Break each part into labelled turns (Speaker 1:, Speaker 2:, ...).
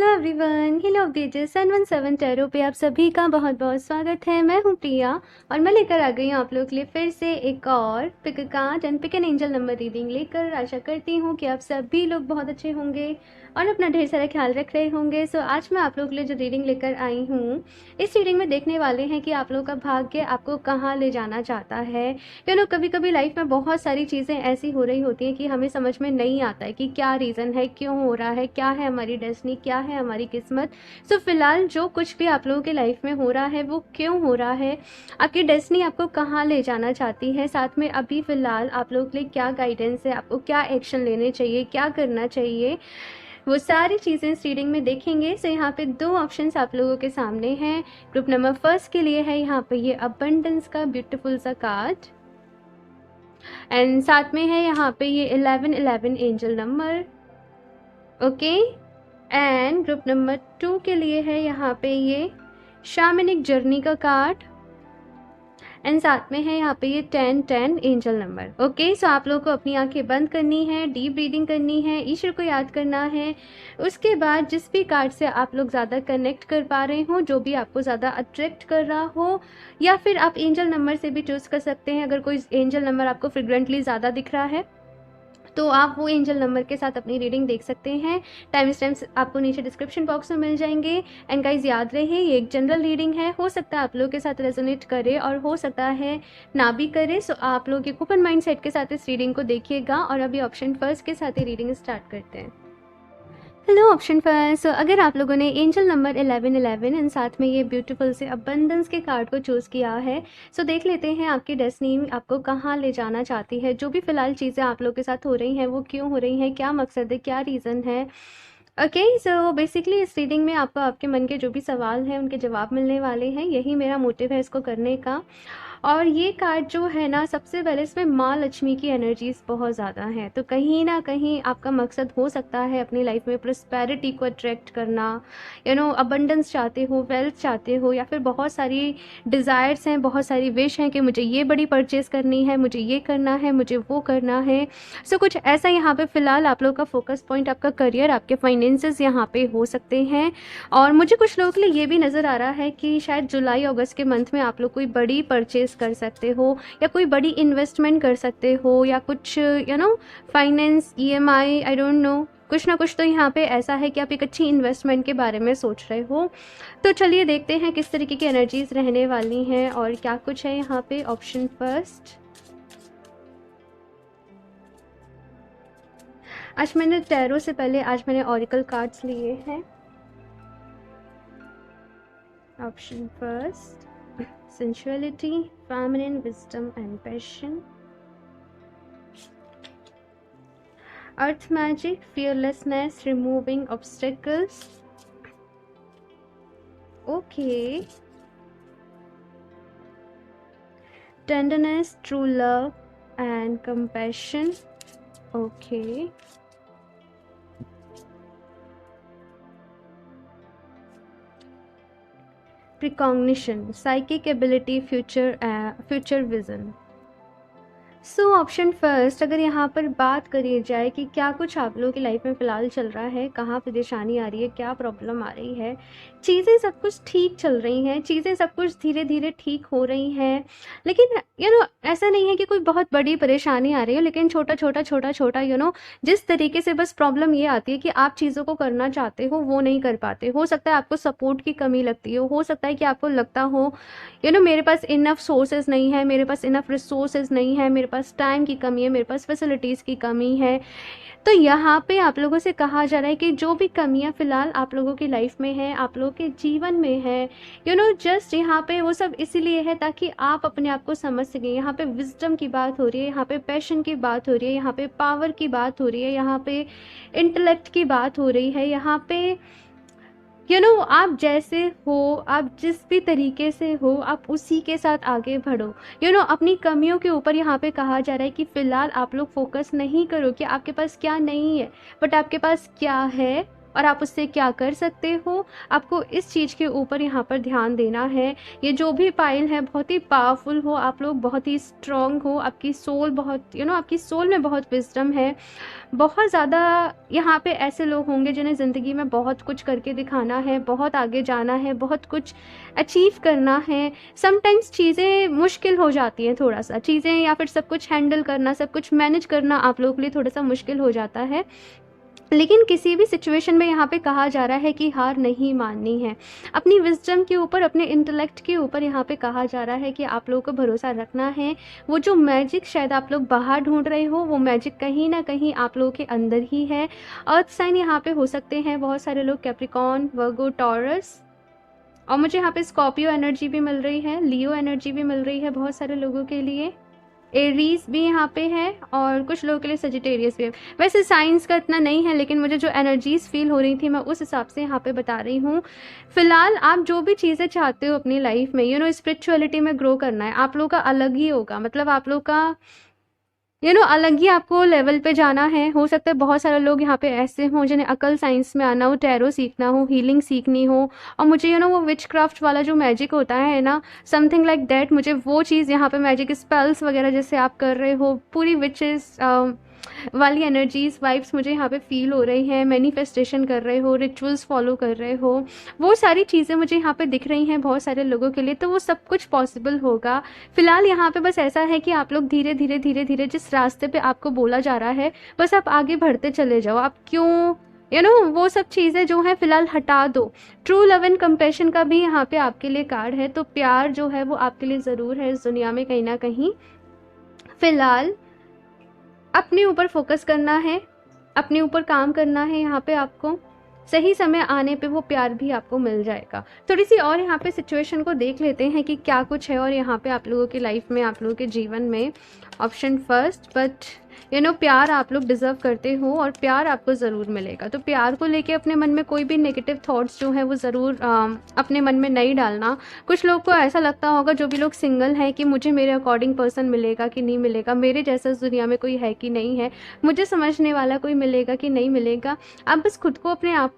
Speaker 1: Hello everyone, hill of the ages 717 tarot पे आप सभी का बहुत बहुत स्वागत है। मैं हूँ प्रिया और मैं लेकर आ गई हूँ आप लोगों के लिए फिर से एक और pick a card and pick an angel number reading लेकर। आशा करती हूँ कि आप सभी लोग बहुत अच्छे होंगे और अपना ढेर सारा ख्याल रख रहे होंगे। सो आज मैं आप लोगों के लिए जो रीडिंग लेकर आई हूँ, इस रीडिंग में देखने वाले हैं कि आप लोगों का भाग्य आपको कहाँ ले जाना चाहता है। कभी कभी लाइफ में बहुत सारी चीज़ें ऐसी हो रही होती हैं कि हमें समझ में नहीं आता है कि क्या रीज़न है, क्यों हो रहा है, क्या है हमारी डेस्टिनी, क्या है हमारी किस्मत। सो फिलहाल जो कुछ भी आप लोगों के लाइफ में हो रहा है वो क्यों हो रहा है, आपकी डेस्टिनी आपको कहाँ ले जाना चाहती है, साथ में अभी फ़िलहाल आप लोगों के लिए क्या गाइडेंस है, आपको क्या एक्शन लेने चाहिए, क्या करना चाहिए, वो सारी चीज़ें इस रीडिंग में देखेंगे। सो यहाँ पे दो ऑप्शंस आप लोगों के सामने हैं। ग्रुप नंबर फर्स्ट के लिए है यहाँ पे ये अबंडेंस का ब्यूटीफुल सा कार्ड एंड साथ में है यहाँ पे ये 1111 angel number. Okay, and group number 2 के लिए है यहाँ पे ये शामनिक जर्नी का कार्ड एंड साथ में है यहाँ पे ये 1010 एंजल नंबर। ओके, सो आप लोगों को अपनी आंखें बंद करनी है, डीप ब्रीदिंग करनी है, ईश्वर को याद करना है। उसके बाद जिस भी कार्ड से आप लोग ज़्यादा कनेक्ट कर पा रहे हो, जो भी आपको ज़्यादा अट्रैक्ट कर रहा हो, या फिर आप एंजल नंबर से भी चूज़ कर सकते हैं। अगर कोई एंजल नंबर आपको फ्रिक्वेंटली ज़्यादा दिख रहा है तो आप वो एंजल नंबर के साथ अपनी रीडिंग देख सकते हैं। टाइम स्टैम्प्स आपको नीचे डिस्क्रिप्शन बॉक्स में मिल जाएंगे। एंड गाइज याद रहे, ये एक जनरल रीडिंग है, हो सकता है आप लोगों के साथ रेजोनेट करे और हो सकता है ना भी करे। सो आप लोग एक ओपन माइंड सेट के साथ इस रीडिंग को देखिएगा। और अभी ऑप्शन फर्स्ट के साथ ही रीडिंग स्टार्ट करते हैं। हेलो ऑप्शन फर्स्ट, अगर आप लोगों ने एंजल नंबर 1111 एंड साथ में ये ब्यूटीफुल से अबंडेंस के कार्ड को चूज़ किया है, सो देख लेते हैं आपकी डेस्टिनी आपको कहाँ ले जाना चाहती है। जो भी फिलहाल चीज़ें आप लोग के साथ हो रही हैं वो क्यों हो रही हैं, क्या मकसद है, क्या रीज़न है। ओके, सो बेसिकली इस रीडिंग में आपको आपके मन के जो भी सवाल हैं उनके जवाब मिलने वाले हैं। यही मेरा मोटिव है इसको करने का। और ये कार्ड जो है ना, सबसे पहले इसमें माँ लक्ष्मी की एनर्जीज बहुत ज़्यादा हैं। तो कहीं ना कहीं आपका मकसद हो सकता है अपनी लाइफ में प्रोस्पेरिटी को अट्रैक्ट करना, अबंडेंस चाहते हो, वेल्थ चाहते हो, या फिर बहुत सारी डिज़ायर्स हैं, बहुत सारी विश हैं कि मुझे ये बड़ी परचेज करनी है, मुझे ये करना है, मुझे वो करना है। सो कुछ ऐसा यहाँ पे फ़िलहाल आप लोग का फोकस पॉइंट आपका करियर, आपके फाइनेंसेस यहाँ पे हो सकते हैं। और मुझे कुछ लोगों के लिए ये भी नज़र आ रहा है कि शायद जुलाई अगस्त के मंथ में आप लोग कोई बड़ी परचेज कर सकते हो या कोई बड़ी इन्वेस्टमेंट कर सकते हो, या कुछ finance, EMI, I don't know, कुछ ना कुछ तो यहाँ पे ऐसा है कि आप एक अच्छी इन्वेस्टमेंट के बारे में सोच रहे हो। तो चलिए देखते हैं किस तरीके की एनर्जीज रहने वाली हैं और क्या कुछ है यहाँ पे। ऑप्शन फर्स्ट, आज मैंने टैरो से पहले आज मैंने ऑरिकल कार्ड्स लिए हैं। Option first, sensuality, feminine wisdom and passion. Earth magic, fearlessness, removing obstacles. Okay. Tenderness, true love and compassion. Okay. Precognition, psychic ability, future vision. So option first, अगर यहाँ पर बात करी जाए कि क्या कुछ आप लोगों की लाइफ में फ़िलहाल चल रहा है, कहाँ परेशानी आ रही है, क्या प्रॉब्लम आ रही है, चीज़ें सब कुछ ठीक चल रही हैं, चीज़ें सब कुछ धीरे धीरे ठीक हो रही हैं। लेकिन ऐसा नहीं है कि कोई बहुत बड़ी परेशानी आ रही है, लेकिन छोटा छोटा जिस तरीके से बस प्रॉब्लम ये आती है कि आप चीज़ों को करना चाहते हो वो नहीं कर पाते। हो सकता है आपको सपोर्ट की कमी लगती हो सकता है कि आपको लगता हो मेरे पास इनफ सोर्सेज नहीं है, मेरे पास इनफ रिसोर्सेज नहीं है, मेरे पास टाइम की कमी है, मेरे पास फैसिलिटीज़ की कमी है। तो यहाँ पे आप लोगों से कहा जा रहा है कि जो भी कमियाँ फ़िलहाल आप लोगों की लाइफ में हैं, आप लोगों के जीवन में है, जस्ट यहाँ पे वो सब इसीलिए है ताकि आप अपने आप को समझ सकें। यहाँ पे विजडम की बात हो रही है, यहाँ पे पैशन की बात हो रही है, यहाँ पे पावर की बात हो रही है, यहाँ पे इंटेलेक्ट की बात हो रही है, यहाँ पे आप जैसे हो, आप जिस भी तरीके से हो, आप उसी के साथ आगे बढ़ो। अपनी कमियों के ऊपर यहाँ पे कहा जा रहा है कि फ़िलहाल आप लोग फोकस नहीं करो कि आपके पास क्या नहीं है, बट आपके पास क्या है और आप उससे क्या कर सकते हो, आपको इस चीज़ के ऊपर यहाँ पर ध्यान देना है। ये जो भी पाइल है बहुत ही पावरफुल हो, आप लोग बहुत ही स्ट्रॉन्ग हो, आपकी सोल बहुत आपकी सोल में बहुत विजडम है। बहुत ज़्यादा यहाँ पे ऐसे लोग होंगे जिन्हें ज़िंदगी में बहुत कुछ करके दिखाना है, बहुत आगे जाना है, बहुत कुछ अचीव करना है। समटाइम्स चीज़ें मुश्किल हो जाती हैं, थोड़ा सा चीज़ें या फिर सब कुछ हैंडल करना, सब कुछ मैनेज करना आप लोगों के लिए थोड़ा सा मुश्किल हो जाता है। लेकिन किसी भी सिचुएशन में यहाँ पे कहा जा रहा है कि हार नहीं माननी है। अपनी विज़डम के ऊपर, अपने इंटेलेक्ट के ऊपर यहाँ पे कहा जा रहा है कि आप लोगों को भरोसा रखना है। वो जो मैजिक शायद आप लोग बाहर ढूंढ रहे हो, वो मैजिक कहीं ना कहीं आप लोगों के अंदर ही है। अर्थ साइन यहाँ पे हो सकते हैं बहुत सारे लोग, कैप्रिकॉन, वर्गो, टॉरस, और मुझे यहाँ पे स्कॉर्पियो एनर्जी भी मिल रही है, लियो एनर्जी भी मिल रही है बहुत सारे लोगों के लिए, एरीज भी यहाँ पे है, और कुछ लोगों के लिए सजिटेरियस भी है। वैसे साइंस का इतना नहीं है, लेकिन मुझे जो एनर्जीज फील हो रही थी मैं उस हिसाब से यहाँ पे बता रही हूँ। फिलहाल आप जो भी चीज़ें चाहते हो अपनी लाइफ में, स्पिरिचुअलिटी में ग्रो करना है, आप लोग का अलग ही होगा। मतलब आप लोग का अलग ही आपको लेवल पे जाना है। हो सकता है बहुत सारे लोग यहाँ पे ऐसे हों जिन्हें अकल साइंस में आना हो, टैरो सीखना हो, हीलिंग सीखनी हो, और मुझे वो विच क्राफ्ट वाला जो मैजिक होता है ना, समथिंग लाइक दैट, मुझे वो चीज़ यहाँ पे मैजिक स्पेल्स वगैरह जैसे आप कर रहे हो, पूरी विचेस वाली एनर्जीज, वाइब्स मुझे यहाँ पे फील हो रही हैं। मैनिफेस्टेशन कर रहे हो, रिचुअल्स फॉलो कर रहे हो, वो सारी चीज़ें मुझे यहाँ पे दिख रही हैं बहुत सारे लोगों के लिए, तो वो सब कुछ पॉसिबल होगा। फिलहाल यहाँ पे बस ऐसा है कि आप लोग धीरे धीरे धीरे धीरे जिस रास्ते पे आपको बोला जा रहा है, बस आप आगे बढ़ते चले जाओ। आप क्यों वो सब चीज़ें जो है फिलहाल हटा दो। ट्रू लव एंड कंपैशन का भी यहाँ पे आपके लिए कार्ड है, तो प्यार जो है वो आपके लिए ज़रूर है इस दुनिया में कहीं ना कहीं। फिलहाल अपने ऊपर फोकस करना है, अपने ऊपर काम करना है। यहाँ पे आपको सही समय आने पे वो प्यार भी आपको मिल जाएगा। थोड़ी सी और यहाँ पे सिचुएशन को देख लेते हैं कि क्या कुछ है और यहाँ पे आप लोगों की लाइफ में, आप लोगों के जीवन में। ऑप्शन फर्स्ट, बट प्यार आप लोग डिज़र्व करते हो और प्यार आपको ज़रूर मिलेगा। तो प्यार को लेके अपने मन में कोई भी नेगेटिव थॉट्स जो है वो ज़रूर अपने मन में नहीं डालना। कुछ लोग को ऐसा लगता होगा, जो भी लोग सिंगल हैं, कि मुझे मेरे अकॉर्डिंग पर्सन मिलेगा कि नहीं मिलेगा, मेरे जैसा इस दुनिया में कोई है कि नहीं है, मुझे समझने वाला कोई मिलेगा कि नहीं मिलेगा। आप बस खुद को अपने आप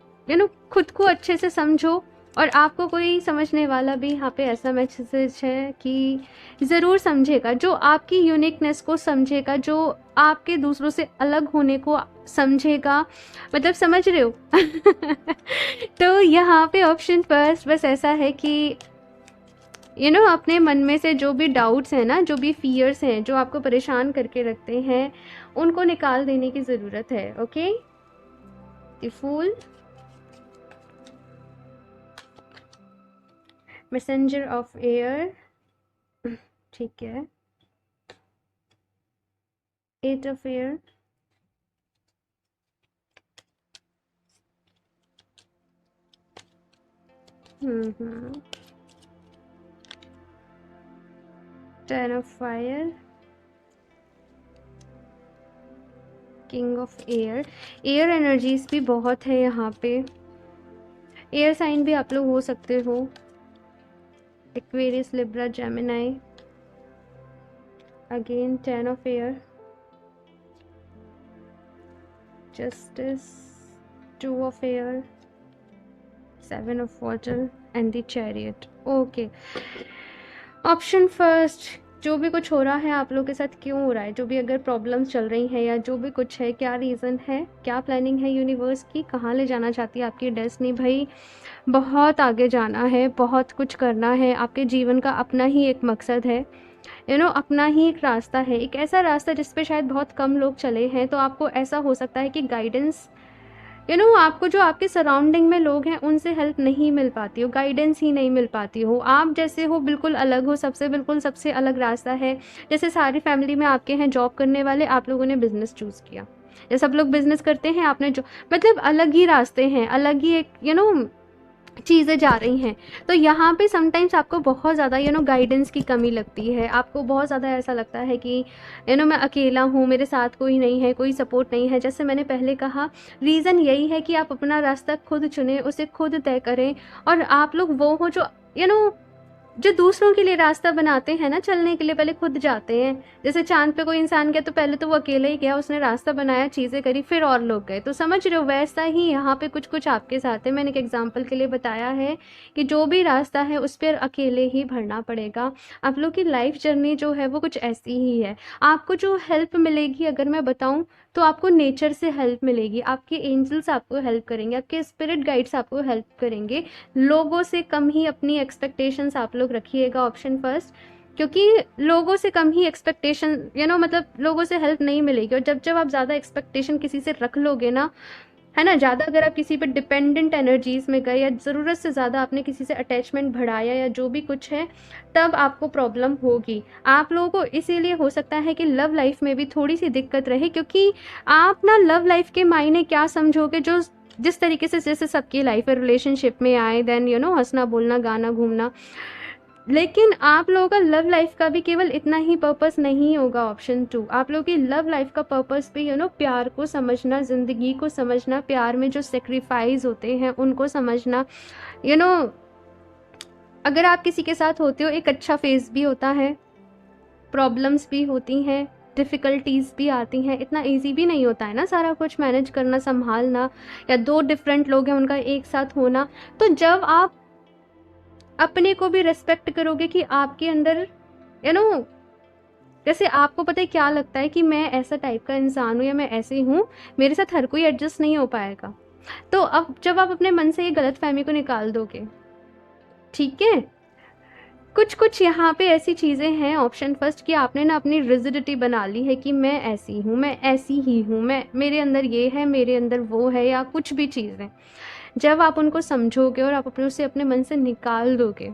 Speaker 1: खुद को अच्छे से समझो, और आपको कोई समझने वाला भी यहाँ पे ऐसा मैसेज है कि ज़रूर समझेगा, जो आपकी यूनिकनेस को समझेगा, जो आपके दूसरों से अलग होने को समझेगा। मतलब समझ रहे हो? तो यहाँ पे ऑप्शन फर्स्ट बस ऐसा है कि अपने मन में से जो भी डाउट्स हैं ना, जो भी फियर्स हैं, जो आपको परेशान करके रखते हैं, उनको निकाल देने की ज़रूरत है। Okay, the fool, messenger of air, ठीक है, eight of air, ten of fire, king of air. Air energies भी बहुत है यहाँ पे। एयर साइन भी आप लोग हो सकते हो, Aquarius, Libra, Gemini. Again ten of air, justice, two of air, seven of water and the chariot. Okay, option first, जो भी कुछ हो रहा है आप लोग के साथ क्यों हो रहा है, जो भी अगर प्रॉब्लम्स चल रही हैं या जो भी कुछ है, क्या रीज़न है, क्या प्लानिंग है यूनिवर्स की, कहाँ ले जाना चाहती है आपकी डेस्टिनी। भाई बहुत आगे जाना है, बहुत कुछ करना है, आपके जीवन का अपना ही एक मकसद है, अपना ही एक रास्ता है, एक ऐसा रास्ता जिस पे शायद बहुत कम लोग चले हैं। तो आपको ऐसा हो सकता है कि गाइडेंस, आपको जो आपके सराउंडिंग में लोग हैं उनसे हेल्प नहीं मिल पाती हो, गाइडेंस ही नहीं मिल पाती हो, आप जैसे हो बिल्कुल अलग हो, सबसे बिल्कुल सबसे अलग रास्ता है। जैसे सारी फैमिली में आपके हैं जॉब करने वाले, आप लोगों ने बिजनेस चूज़ किया, या सब लोग बिजनेस करते हैं, आपने जो, मतलब अलग ही रास्ते हैं, अलग ही एक चीज़ें जा रही हैं। तो यहाँ पे समटाइम्स आपको बहुत ज़्यादा गाइडेंस की कमी लगती है, आपको बहुत ज़्यादा ऐसा लगता है कि मैं अकेला हूँ, मेरे साथ कोई नहीं है, कोई सपोर्ट नहीं है। जैसे मैंने पहले कहा, रीज़न यही है कि आप अपना रास्ता खुद चुनें, उसे खुद तय करें, और आप लोग वो हो जो जो दूसरों के लिए रास्ता बनाते हैं ना चलने के लिए, पहले खुद जाते हैं। जैसे चांद पे कोई इंसान गया तो पहले तो वो अकेले ही गया, उसने रास्ता बनाया, चीज़ें करी, फिर और लोग गए। तो समझ रहे हो, वैसा ही यहाँ पे कुछ कुछ आपके साथ है। मैंने एक एग्जांपल के लिए बताया है कि जो भी रास्ता है उस पर अकेले ही भरना पड़ेगा। आप लोग की लाइफ जर्नी जो है वो कुछ ऐसी ही है। आपको जो हेल्प मिलेगी अगर मैं बताऊँ तो आपको नेचर से हेल्प मिलेगी, आपके एंजल्स आपको हेल्प करेंगे, आपके स्पिरिट गाइड्स आपको हेल्प करेंगे। लोगों से कम ही अपनी एक्सपेक्टेशंस आप लोग रखिएगा, ऑप्शन फर्स्ट। क्योंकि लोगों से कम ही एक्सपेक्टेशन मतलब लोगों से हेल्प नहीं मिलेगी। और जब जब आप ज़्यादा एक्सपेक्टेशन किसी से रख लोगे ना, है ना, ज़्यादा अगर आप किसी पे डिपेंडेंट एनर्जीज में गए या ज़रूरत से ज़्यादा आपने किसी से अटैचमेंट बढ़ाया या जो भी कुछ है, तब आपको प्रॉब्लम होगी। आप लोगों को इसीलिए हो सकता है कि लव लाइफ में भी थोड़ी सी दिक्कत रहे, क्योंकि आप ना लव लाइफ के मायने क्या समझोगे, जो जिस तरीके से जैसे सबकी लाइफ है, रिलेशनशिप में आए, देन हंसना बोलना गाना घूमना। लेकिन आप लोगों का लव लाइफ का भी केवल इतना ही पर्पस नहीं होगा। ऑप्शन 2, आप लोगों की लव लाइफ का पर्पस भी प्यार को समझना, ज़िंदगी को समझना, प्यार में जो सेक्रीफाइस होते हैं उनको समझना। यू नो अगर आप किसी के साथ होते हो, एक अच्छा फेज भी होता है, प्रॉब्लम्स भी होती हैं, डिफ़िकल्टीज़ भी आती हैं। इतना ईजी भी नहीं होता है ना सारा कुछ मैनेज करना, संभालना, या दो डिफरेंट लोग हैं उनका एक साथ होना। तो जब आप अपने को भी रिस्पेक्ट करोगे कि आपके अंदर यू नो जैसे आपको पता है क्या लगता है कि मैं ऐसा टाइप का इंसान हूँ या मैं ऐसे हूँ, मेरे साथ हर कोई एडजस्ट नहीं हो पाएगा। तो अब जब आप अपने मन से ये गलत फहमी को निकाल दोगे, ठीक है, कुछ कुछ यहाँ पे ऐसी चीज़ें हैं, ऑप्शन फर्स्ट, कि आपने ना अपनी रिजिडिटी बना ली है कि मैं ऐसी हूँ, मैं ऐसी ही हूँ, मैं मेरे अंदर ये है, मेरे अंदर वो है, या कुछ भी चीज़ें। जब आप उनको समझोगे और आप अपने उसे अपने मन से निकाल दोगे,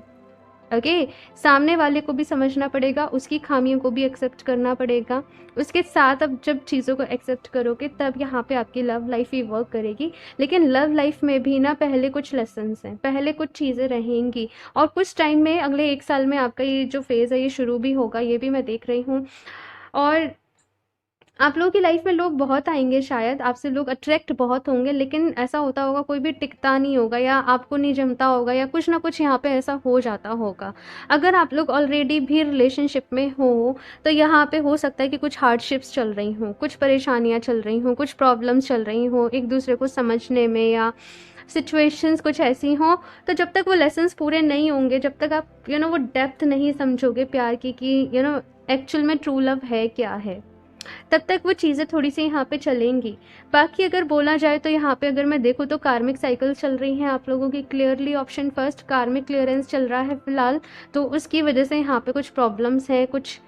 Speaker 1: ओके, सामने वाले को भी समझना पड़ेगा, उसकी खामियों को भी एक्सेप्ट करना पड़ेगा। उसके साथ अब जब चीज़ों को एक्सेप्ट करोगे तब यहाँ पे आपकी लव लाइफ ही वर्क करेगी। लेकिन लव लाइफ में भी ना पहले कुछ लेसन्स हैं, पहले कुछ चीज़ें रहेंगी, और कुछ टाइम में, अगले 1 साल में आपका ये जो फेज़ है ये शुरू भी होगा, ये भी मैं देख रही हूँ। और आप लोगों की लाइफ में लोग बहुत आएंगे, शायद आपसे लोग अट्रैक्ट बहुत होंगे, लेकिन ऐसा होता होगा कोई भी टिकता नहीं होगा, या आपको नहीं जमता होगा, या कुछ ना कुछ यहाँ पे ऐसा हो जाता होगा। अगर आप लोग ऑलरेडी भी रिलेशनशिप में हो तो यहाँ पे हो सकता है कि कुछ हार्डशिप्स चल रही हों, कुछ परेशानियाँ चल रही हों, कुछ प्रॉब्लम्स चल रही हों एक दूसरे को समझने में, या सिचुएशंस कुछ ऐसी हों। तो जब तक वो लेसन्स पूरे नहीं होंगे, जब तक आप वो डेप्थ नहीं समझोगे प्यार की कि एक्चुअल में ट्रू लव है क्या है, तब तक वो चीज़ें थोड़ी सी यहाँ पे चलेंगी। बाकी अगर बोला जाए तो यहाँ पे अगर मैं देखूँ तो कार्मिक साइकिल चल रही हैं आप लोगों की, क्लियरली ऑप्शन फर्स्ट, कार्मिक क्लियरेंस चल रहा है फिलहाल। तो उसकी वजह से यहाँ पे कुछ प्रॉब्लम्स हैं, कुछ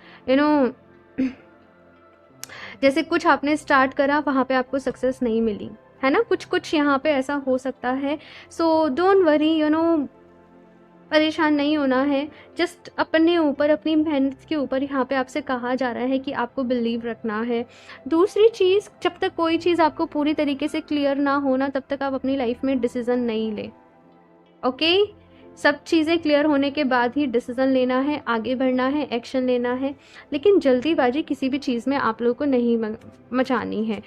Speaker 1: जैसे कुछ आपने स्टार्ट करा, वहाँ पे आपको सक्सेस नहीं मिली, है ना, कुछ कुछ यहाँ पे ऐसा हो सकता है। सो डोंट वरी, परेशान नहीं होना है। जस्ट अपने ऊपर, अपनी मेहनत के ऊपर यहाँ पे आपसे कहा जा रहा है कि आपको बिलीव रखना है। दूसरी चीज़, जब तक कोई चीज़ आपको पूरी तरीके से क्लियर ना होना, तब तक आप अपनी लाइफ में डिसीज़न नहीं ले, ओके। सब चीज़ें क्लियर होने के बाद ही डिसीज़न लेना है, आगे बढ़ना है, एक्शन लेना है। लेकिन जल्दीबाजी किसी भी चीज़ में आप लोगों को नहीं मचानी है।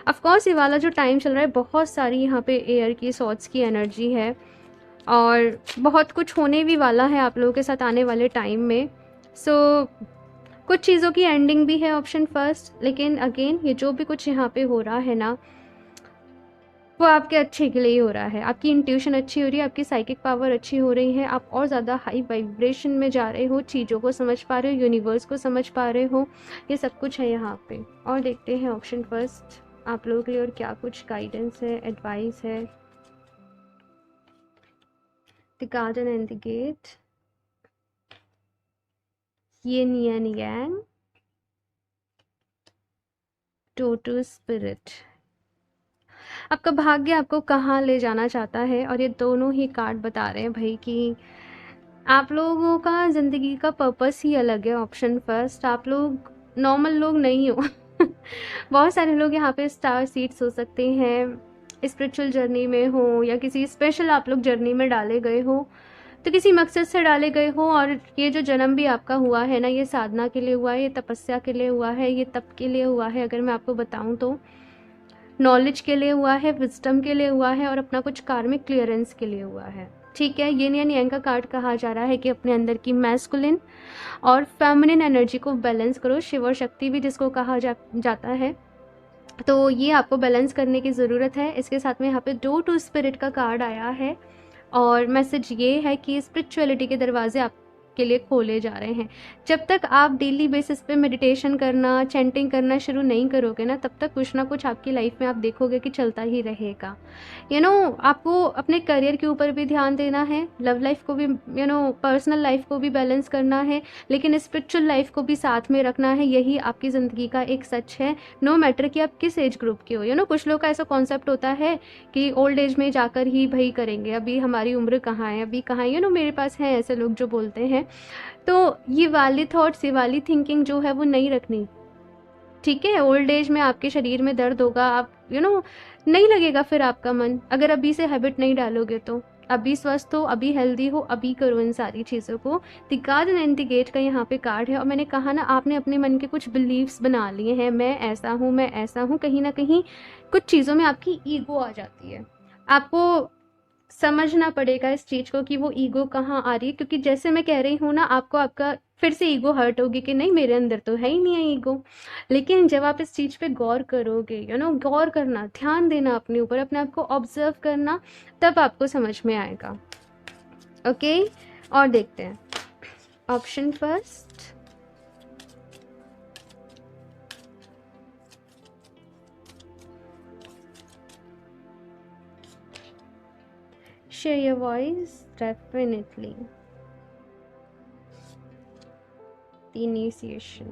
Speaker 1: ऑफकोर्स ये वाला जो टाइम चल रहा है, बहुत सारी यहाँ पे एयर की, सॉर्ट्स की एनर्जी है, और बहुत कुछ होने भी वाला है आप लोगों के साथ आने वाले टाइम में। सो कुछ चीज़ों की एंडिंग भी है, ऑप्शन फर्स्ट। लेकिन अगेन, ये जो भी कुछ यहाँ पे हो रहा है ना, वो आपके अच्छे के लिए ही हो रहा है। आपकी इंट्यूशन अच्छी हो रही है, आपकी साइकिक पावर अच्छी हो रही है, आप और ज़्यादा हाई वाइब्रेशन में जा रहे हो, चीज़ों को समझ पा रहे हो, यूनिवर्स को समझ पा रहे हो, ये सब कुछ है यहाँ पे। और देखते हैं ऑप्शन फर्स्ट आप लोगों के लिए और क्या कुछ गाइडेंस है, एडवाइस है। The garden and the gate, yin and yang, टोटू स्पिरिट। आपका भाग्य आपको कहाँ ले जाना चाहता है, और ये दोनों ही कार्ड बता रहे हैं भाई कि आप लोगों का ज़िंदगी का पर्पस ही अलग है। ऑप्शन फर्स्ट, आप लोग नॉर्मल लोग नहीं हो बहुत सारे लोग यहाँ पे स्टार सीड्स हो सकते हैं, स्पिरिचुअल जर्नी में हो, या किसी स्पेशल आप लोग जर्नी में डाले गए हो, तो किसी मकसद से डाले गए हो। और ये जो जन्म भी आपका हुआ है ना, ये साधना के लिए हुआ है, ये तपस्या के लिए हुआ है, ये तप के लिए हुआ है, अगर मैं आपको बताऊं तो नॉलेज के लिए हुआ है, विजडम के लिए हुआ है, और अपना कुछ कार्मिक क्लियरेंस के लिए हुआ है, ठीक है, यिन एंड यांग का कार्ड कहा जा रहा है कि अपने अंदर की मैस्कुलिन और फेमिनिन एनर्जी को बैलेंस करो, शिव और शक्ति भी जिसको कहा जाता है, तो ये आपको बैलेंस करने की ज़रूरत है। इसके साथ में यहाँ पे डोर टू स्पिरिट का कार्ड आया है और मैसेज ये है कि स्पिरिचुअलिटी के दरवाजे आपके लिए खोले जा रहे हैं। जब तक आप डेली बेसिस पे मेडिटेशन करना, चैंटिंग करना शुरू नहीं करोगे ना, तब तक कुछ ना कुछ आपकी लाइफ में आप देखोगे कि चलता ही रहेगा। आपको अपने करियर के ऊपर भी ध्यान देना है, लव लाइफ को भी पर्सनल लाइफ को भी बैलेंस करना है, लेकिन स्पिरिचुअल लाइफ को भी साथ में रखना है। यही आपकी ज़िंदगी का एक सच है, नो मैटर कि आप किस एज ग्रुप के हो। कुछ लोग का ऐसा कॉन्सेप्ट होता है कि ओल्ड एज में जाकर ही भाई करेंगे, अभी हमारी उम्र कहाँ है, अभी कहाँ है। मेरे पास हैं ऐसे लोग जो बोलते हैं। तो ये वाली थॉट्स, ये वाली थिंकिंग जो है वो नहीं रखनी, ठीक है। ओल्ड एज में आपके शरीर में दर्द होगा, आप नहीं लगेगा फिर आपका मन, अगर अभी से हैबिट नहीं डालोगे तो। अभी स्वस्थ हो, अभी हेल्दी हो, अभी करो इन सारी चीज़ों को। The garden and the gate का यहाँ पे कार्ड है और मैंने कहा ना, आपने अपने मन के कुछ बिलीव्स बना लिए हैं, मैं ऐसा हूँ, मैं ऐसा हूँ। कहीं ना कहीं कुछ चीज़ों में आपकी ईगो आ जाती है, आपको समझना पड़ेगा इस चीज़ को कि वो ईगो कहाँ आ रही है। क्योंकि जैसे मैं कह रही हूँ ना, आपको आपका फिर से ईगो हर्ट होगी कि नहीं, मेरे अंदर तो है ही नहीं है ईगो। लेकिन जब आप इस चीज़ पे गौर करोगे, गौर करना, ध्यान देना अपने ऊपर, अपने आप को ऑब्जर्व करना, तब आपको समझ में आएगा। ओके, और देखते हैं option first. Share your voice, definitely. Initiation,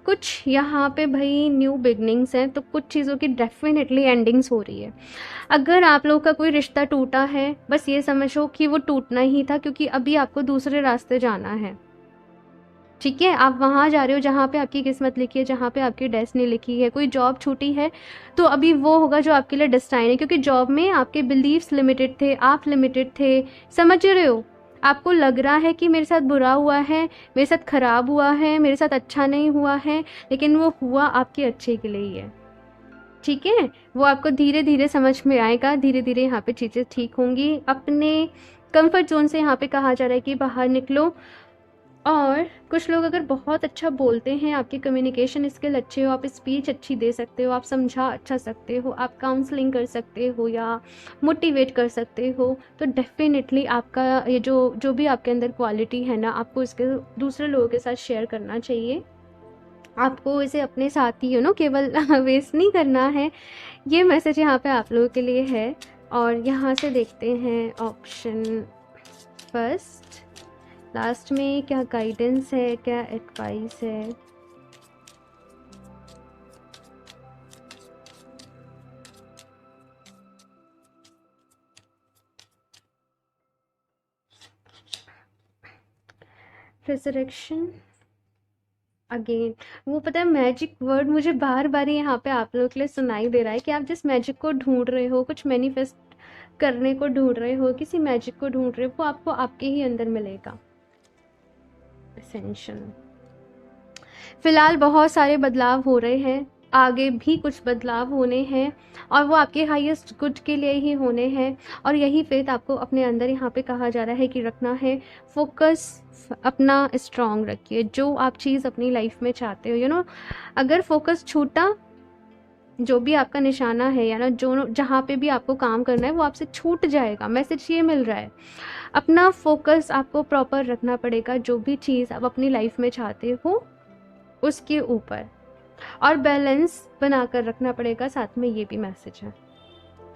Speaker 1: कुछ यहाँ पे भाई न्यू बिगनिंग्स हैं, तो कुछ चीज़ों की डेफिनेटली एंडिंग्स हो रही है। अगर आप लोगों का कोई रिश्ता टूटा है, बस ये समझो कि वो टूटना ही था, क्योंकि अभी आपको दूसरे रास्ते जाना है। ठीक है, आप वहाँ जा रहे हो जहाँ पे आपकी किस्मत लिखी है, जहाँ पे आपकी डेस्टिनी लिखी है। कोई जॉब छूटी है तो अभी वो होगा जो आपके लिए डेस्टाइन है, क्योंकि जॉब में आपके बिलीव्स लिमिटेड थे, आप लिमिटेड थे, समझ रहे हो। आपको लग रहा है कि मेरे साथ बुरा हुआ है, मेरे साथ ख़राब हुआ है, मेरे साथ अच्छा नहीं हुआ है, लेकिन वो हुआ आपके अच्छे के लिए ही है। ठीक है, वो आपको धीरे धीरे समझ में आएगा, धीरे धीरे यहाँ पे चीज़ें ठीक होंगी। अपने कंफर्ट जोन से यहाँ पे कहा जा रहा है कि बाहर निकलो। और कुछ लोग अगर बहुत अच्छा बोलते हैं, आपकी कम्युनिकेशन स्किल अच्छे हो, आप स्पीच अच्छी दे सकते हो, आप समझा अच्छा सकते हो, आप काउंसलिंग कर सकते हो या मोटिवेट कर सकते हो, तो डेफिनेटली आपका ये जो जो भी आपके अंदर क्वालिटी है ना, आपको इसके दूसरे लोगों के साथ शेयर करना चाहिए। आपको इसे अपने साथ ही केवल वेस्ट नहीं करना है। ये मैसेज यहाँ पे आप लोगों के लिए है। और यहाँ से देखते हैं ऑप्शन फर्स्ट, लास्ट में क्या गाइडेंस है, क्या एडवाइस है। रिजरेक्शन अगेन, वो पता है मैजिक वर्ड मुझे बार बार यहाँ पे आप लोगों के लिए सुनाई दे रहा है कि आप जिस मैजिक को ढूंढ रहे हो, कुछ मैनिफेस्ट करने को ढूंढ रहे हो, किसी मैजिक को ढूंढ रहे हो, वो आपको आपके ही अंदर मिलेगा। असेंशन, फिलहाल बहुत सारे बदलाव हो रहे हैं, आगे भी कुछ बदलाव होने हैं और वो आपके हाईएस्ट गुड के लिए ही होने हैं। और यही फेथ आपको अपने अंदर यहाँ पे कहा जा रहा है कि रखना है। फोकस अपना स्ट्रॉन्ग रखिए, जो आप चीज़ अपनी लाइफ में चाहते हो। अगर फोकस छूटा, जो भी आपका निशाना है या ना, जो जहाँ पे भी आपको काम करना है वो आपसे छूट जाएगा। मैसेज ये मिल रहा है, अपना फोकस आपको प्रॉपर रखना पड़ेगा, जो भी चीज़ आप अपनी लाइफ में चाहते हो उसके ऊपर, और बैलेंस बनाकर रखना पड़ेगा, साथ में ये भी मैसेज है।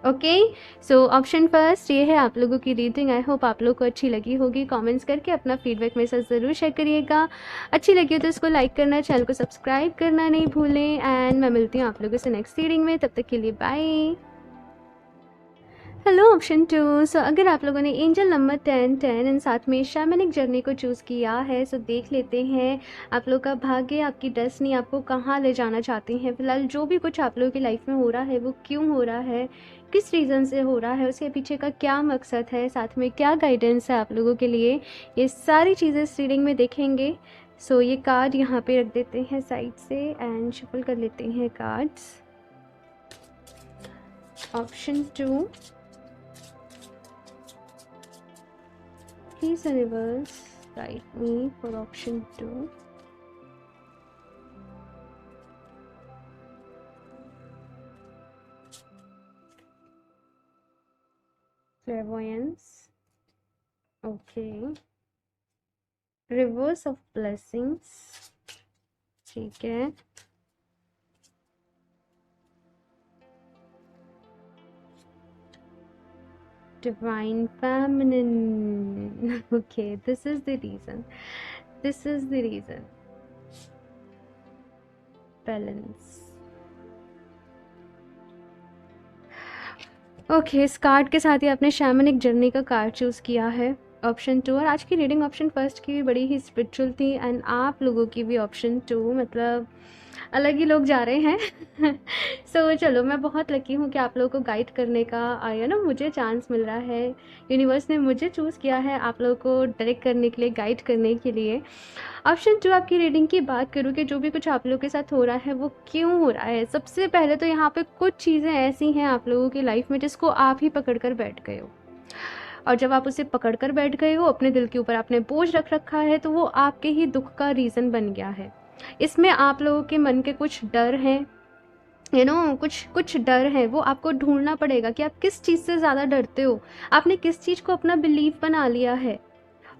Speaker 1: ओके, सो ऑप्शन फर्स्ट ये है आप लोगों की रीडिंग। आई होप आप लोग को अच्छी लगी होगी। कमेंट्स करके अपना फीडबैक मेरे साथ ज़रूर शेयर करिएगा। अच्छी लगी हो तो इसको लाइक करना, चैनल को सब्सक्राइब करना नहीं भूलें। एंड मैं मिलती हूँ आप लोगों से नेक्स्ट रीडिंग में, तब तक के लिए बाय। हेलो ऑप्शन 2, सो अगर आप लोगों ने एंजल नंबर 10 एंड साथ में शैमनिक जर्नी को चूज़ किया है, सो देख लेते हैं आप लोग का भाग्य, आपकी डेस्टिनी आपको कहाँ ले जाना चाहते हैं। फिलहाल जो भी कुछ आप लोगों की लाइफ में हो रहा है वो क्यों हो रहा है, किस रीज़न से हो रहा है, उसके पीछे का क्या मकसद है, साथ में क्या गाइडेंस है आप लोगों के लिए, ये सारी चीज़ें इस रीडिंग में देखेंगे। सो ये कार्ड यहाँ पे रख देते हैं साइड से एंड शफल कर लेते हैं cards. Option 2, Please universe guide me for option 2. Clairvoyance. Okay. Reverse of blessings. ठीक है. Divine feminine. Okay, this is the reason. This is the reason. Balance. Okay, इस कार्ड के साथ ही आपने शैमनिक जर्नी का कार्ड चूज़ किया है, ऑप्शन 2। और आज की रीडिंग ऑप्शन फर्स्ट की भी बड़ी ही स्पिरिचुअल थी एंड आप लोगों की भी ऑप्शन 2, मतलब अलग ही लोग जा रहे हैं। सो चलो, मैं बहुत लकी हूँ कि आप लोगों को गाइड करने का मुझे चांस मिल रहा है। यूनिवर्स ने मुझे चूज़ किया है आप लोगों को डायरेक्ट करने के लिए, गाइड करने के लिए। ऑप्शन 2 आपकी रीडिंग की बात करूँ कि जो भी कुछ आप लोगों के साथ हो रहा है वो क्यों हो रहा है। सबसे पहले तो यहाँ पे कुछ चीज़ें ऐसी हैं आप लोगों की लाइफ में जिसको आप ही पकड़ कर बैठ गए हो, और जब आप उसे पकड़ कर बैठ गए हो, अपने दिल के ऊपर आपने बोझ रख रखा है, तो वो आपके ही दुख का रीज़न बन गया है। इसमें आप लोगों के मन के कुछ डर हैं, कुछ डर है, वो आपको ढूंढना पड़ेगा कि आप किस चीज़ से ज़्यादा डरते हो, आपने किस चीज़ को अपना बिलीफ बना लिया है।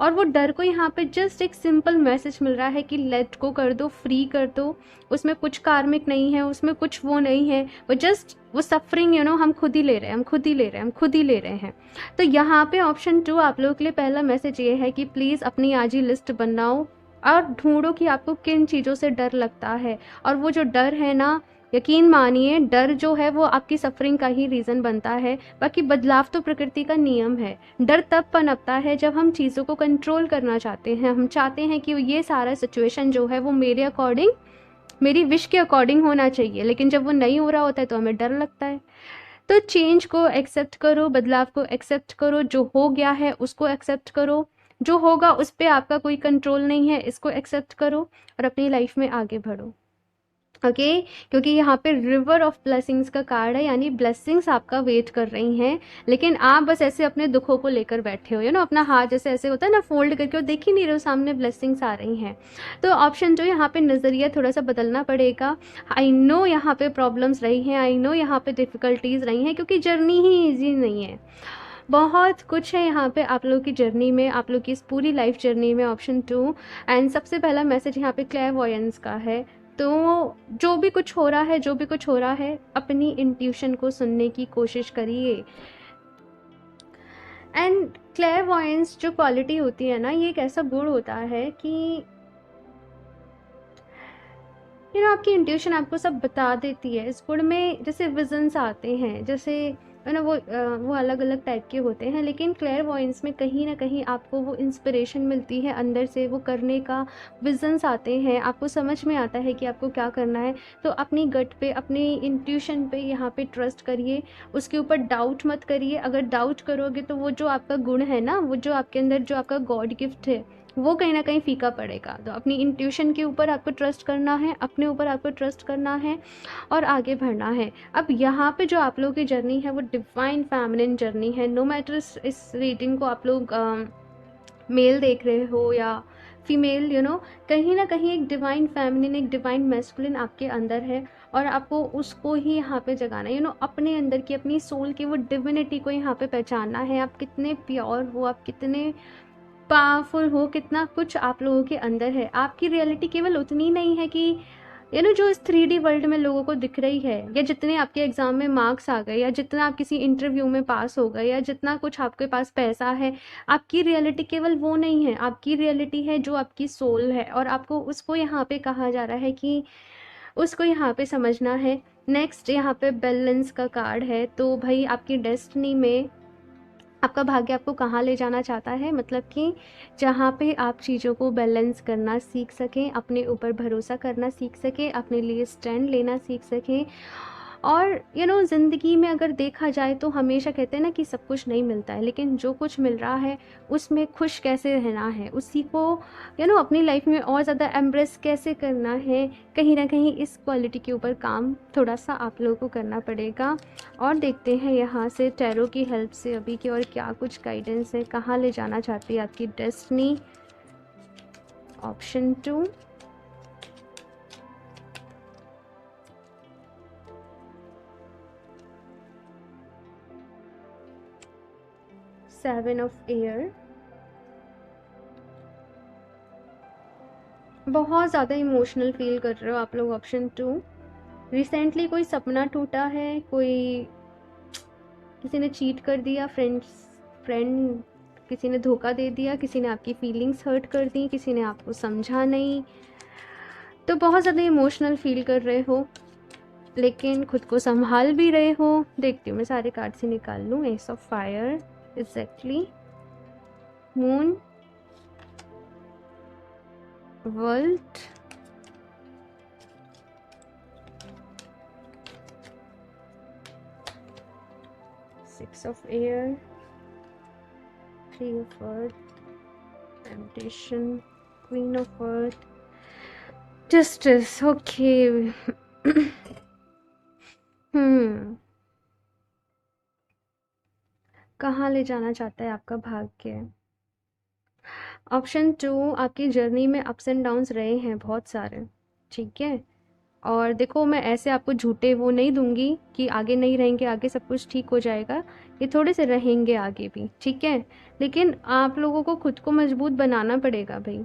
Speaker 1: और वो डर को यहाँ पे जस्ट एक सिंपल मैसेज मिल रहा है कि लेट गो कर दो, फ्री कर दो। उसमें कुछ कार्मिक नहीं है, उसमें कुछ वो नहीं है, वो जस्ट वो सफरिंग हम खुद ही ले रहे हैं, हम खुद ही ले रहे हैं। तो यहाँ पे ऑप्शन 2 आप लोगों के लिए पहला मैसेज ये है कि प्लीज़ अपनी आज ही लिस्ट बनाओ और ढूंढो कि आपको किन चीज़ों से डर लगता है। और वो जो डर है ना, यकीन मानिए, डर जो है वो आपकी सफरिंग का ही रीज़न बनता है। बाकी बदलाव तो प्रकृति का नियम है। डर तब पनपता है जब हम चीज़ों को कंट्रोल करना चाहते हैं, हम चाहते हैं कि ये सारा सिचुएशन जो है वो मेरे अकॉर्डिंग, मेरी विश के अकॉर्डिंग होना चाहिए, लेकिन जब वो नहीं हो रहा होता है तो हमें डर लगता है। तो चेंज को एक्सेप्ट करो, बदलाव को एक्सेप्ट करो, जो हो गया है उसको एक्सेप्ट करो, जो होगा उस पर आपका कोई कंट्रोल नहीं है, इसको एक्सेप्ट करो और अपनी लाइफ में आगे बढ़ो। ओके, क्योंकि यहाँ पे रिवर ऑफ ब्लेसिंग्स का कार्ड है, यानी ब्लेसिंग्स आपका वेट कर रही हैं, लेकिन आप बस ऐसे अपने दुखों को लेकर बैठे हो, अपना हाथ जैसे ऐसे होता है ना फोल्ड करके, और देख ही नहीं रहे हो सामने ब्लेसिंग्स आ रही हैं। तो ऑप्शन जो यहाँ पे नज़रिया थोड़ा सा बदलना पड़ेगा। आई नो यहाँ पे प्रॉब्लम्स रही हैं, आई नो यहाँ पे डिफ़िकल्टीज़ रही हैं, क्योंकि जर्नी ही ईजी नहीं है, बहुत कुछ है यहाँ पे आप लोग की जर्नी में, आप लोग की इस पूरी लाइफ जर्नी में। ऑप्शन 2 एंड सबसे पहला मैसेज यहाँ पे क्लेयरवॉयंस का है। तो जो भी कुछ हो रहा है, अपनी इंट्यूशन को सुनने की कोशिश करिए। एंड क्लेयरवॉयंस जो क्वालिटी होती है ना, ये एक ऐसा गुण होता है कि आपकी इंट्यूशन आपको सब बता देती है। इस गुण में जैसे विजन्स आते हैं, जैसे वो अलग अलग टाइप के होते हैं, लेकिन क्लेयरवॉयंस में कहीं ना कहीं आपको वो इंस्पिरेशन मिलती है अंदर से, वो करने का विजन्स आते हैं, आपको समझ में आता है कि आपको क्या करना है। तो अपनी गट पे, अपनी इंट्यूशन पे यहाँ पे ट्रस्ट करिए, उसके ऊपर डाउट मत करिए। अगर डाउट करोगे तो वो जो आपका गुण है ना, वो जो आपके अंदर जो आपका गॉड गिफ्ट है, वो कहीं ना कहीं फीका पड़ेगा। तो अपनी इंट्यूशन के ऊपर आपको ट्रस्ट करना है, अपने ऊपर आपको ट्रस्ट करना है और आगे बढ़ना है। अब यहाँ पे जो आप लोगों की जर्नी है वो डिवाइन फेमिनिन जर्नी है। नो मैटर इस रीडिंग को आप लोग मेल देख रहे हो या फीमेल, कहीं ना कहीं एक डिवाइन फेमिनिन, एक डिवाइन मैस्कुलिन आपके अंदर है, और आपको उसको ही यहाँ पे जगाना है। अपने अंदर की, अपनी सोल की वो डिविनिटी को यहाँ पे पहचानना है। आप कितने प्योर हो, आप कितने पावरफुल हो, कितना कुछ आप लोगों के अंदर है। आपकी रियलिटी केवल उतनी नहीं है कि जो इस 3D वर्ल्ड में लोगों को दिख रही है, या जितने आपके एग्जाम में मार्क्स आ गए, या जितना आप किसी इंटरव्यू में पास हो गए, या जितना कुछ आपके पास पैसा है, आपकी रियलिटी केवल वो नहीं है। आपकी रियलिटी है जो आपकी सोल है, और आपको उसको यहाँ पे कहा जा रहा है कि उसको यहाँ पे समझना है। नेक्स्ट यहाँ पे बैलेंस का कार्ड है। तो भाई आपकी डेस्टिनी में आपका भाग्य आपको कहाँ ले जाना चाहता है, मतलब कि जहाँ पे आप चीज़ों को बैलेंस करना सीख सकें, अपने ऊपर भरोसा करना सीख सकें, अपने लिए स्टैंड लेना सीख सकें, और ज़िंदगी में अगर देखा जाए तो हमेशा कहते हैं ना कि सब कुछ नहीं मिलता है, लेकिन जो कुछ मिल रहा है उसमें खुश कैसे रहना है, उसी को अपनी लाइफ में और ज़्यादा एम्ब्रेस कैसे करना है, कहीं ना कहीं इस क्वालिटी के ऊपर काम थोड़ा सा आप लोगों को करना पड़ेगा। और देखते हैं यहाँ से टैरो की हेल्प से अभी की और क्या कुछ गाइडेंस है, कहाँ ले जाना चाहती है आपकी destiny. Option 2, seven of air. बहुत ज़्यादा इमोशनल फील कर रहे हो आप लोग। ऑप्शन 2, रिसेंटली कोई सपना टूटा है, कोई किसी ने चीट कर दिया, फ्रेंड किसी ने धोखा दे दिया, किसी ने आपकी फीलिंग्स हर्ट कर दी, किसी ने आपको समझा नहीं, तो बहुत ज़्यादा इमोशनल फील कर रहे हो, लेकिन खुद को संभाल भी रहे हो। देखती हूँ मैं सारे कार्ड से निकाल लूँ। S of fire, exactly, moon, world, six of air, three of earth, temptation, queen of earth, justice. Okay. कहाँ ले जाना चाहता है आपका भाग्य? ऑप्शन 2, आपकी जर्नी में अप्स एंड डाउन्स रहे हैं बहुत सारे, ठीक है। और देखो, मैं ऐसे आपको झूठे वो नहीं दूंगी कि आगे नहीं रहेंगे, आगे सब कुछ ठीक हो जाएगा। ये थोड़े से रहेंगे आगे भी, ठीक है, लेकिन आप लोगों को खुद को मजबूत बनाना पड़ेगा भाई।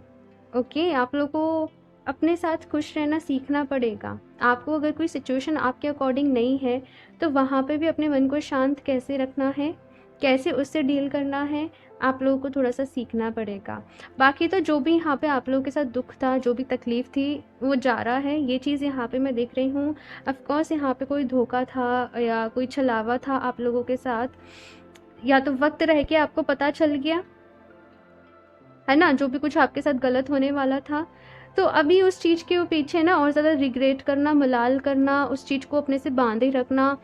Speaker 1: ओके, आप लोगों को अपने साथ खुश रहना सीखना पड़ेगा। आपको अगर कोई सिचुएशन आपके अकॉर्डिंग नहीं है तो वहाँ पे भी अपने मन को शांत कैसे रखना है, कैसे उससे डील करना है, आप लोगों को थोड़ा सा सीखना पड़ेगा। बाकी तो जो भी यहाँ पे आप लोगों के साथ दुख था, जो भी तकलीफ़ थी, वो जा रहा है। ये चीज़ यहाँ पे मैं देख रही हूँ। ऑफकोर्स यहाँ पे कोई धोखा था या कोई छलावा था आप लोगों के साथ, या तो वक्त रह के आपको पता चल गया है ना, जो भी कुछ आपके साथ गलत होने वाला था। तो अभी उस चीज़ के पीछे ना और ज़्यादा रिग्रेट करना, मलाल करना, उस चीज़ को अपने से बांधे रखना,